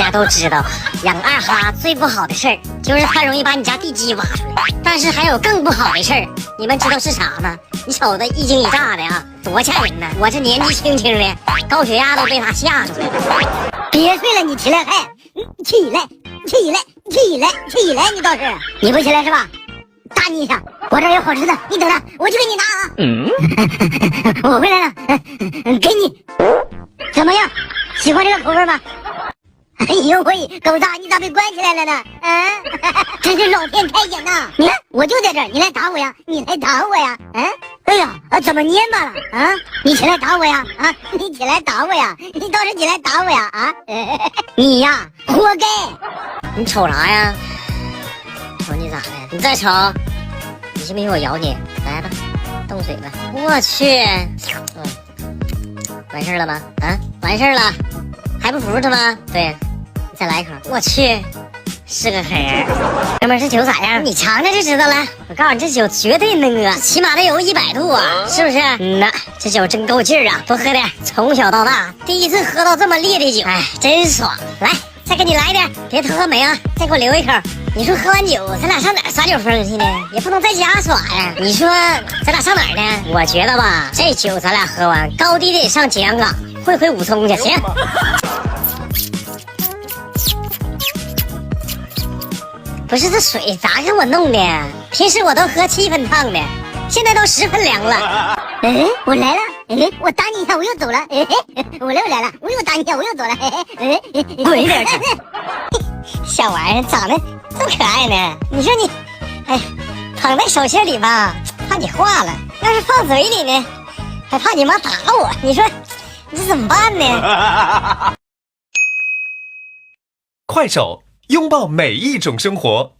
家都知道，养二哈最不好的事儿就是它容易把你家地基挖出来。但是还有更不好的事儿，你们知道是啥吗？你瞅着一惊一乍的啊，多吓人呢！我这年纪轻轻的，高血压都被它吓出来了。别睡了，你起来，嘿，起来，起来，起来，起来！你倒是，你不起来是吧？打你一下，我这儿有好吃的，你等着，我去给你拿啊。我回来了，给你，怎么样？喜欢这个口味吗？哎呦喂，狗子，你咋被关起来了呢？啊，真是老天开眼呐！你看，我就在这儿，你来打我呀？你来打我呀？嗯，哎呀，怎么蔫巴了？啊，你起来打我呀？啊，你起来打我呀？你倒是起来打我呀？啊，你呀，活该！你瞅啥呀？瞅你咋的？你再瞅，你信不信我咬你？来吧，动嘴吧！我去，完事了吗？啊，完事了，还不服他吗？对。再来一口，我去，是个狠人。哥们儿，这酒咋样？你尝尝就知道了。我告诉你，这酒绝对能啊，起码得有100度啊，是不是？嗯呐，这酒真够劲儿啊，多喝点。从小到大，第一次喝到这么烈的酒，哎，真爽。来，再给你来点，别偷喝没啊，再给我留一口。你说喝完酒，咱俩上哪儿撒酒疯去呢？也不能在家耍呀。你说咱俩上哪儿呢？我觉得吧，这酒咱俩喝完，高低得上景阳冈，会武松去。行。不是这水咋给我弄的？平时我都喝7分烫的，现在都10分凉了。哎，我来了！哎，我打你一下，我又走了。哎，我来了，我又打你一下，我又走了。滚一边去！小玩意儿长得这么可爱呢。你说你，哎，捧在手心里吧，怕你化了；要是放嘴里呢，还怕你妈打我。你说你这怎么办呢？快手，拥抱每一种生活。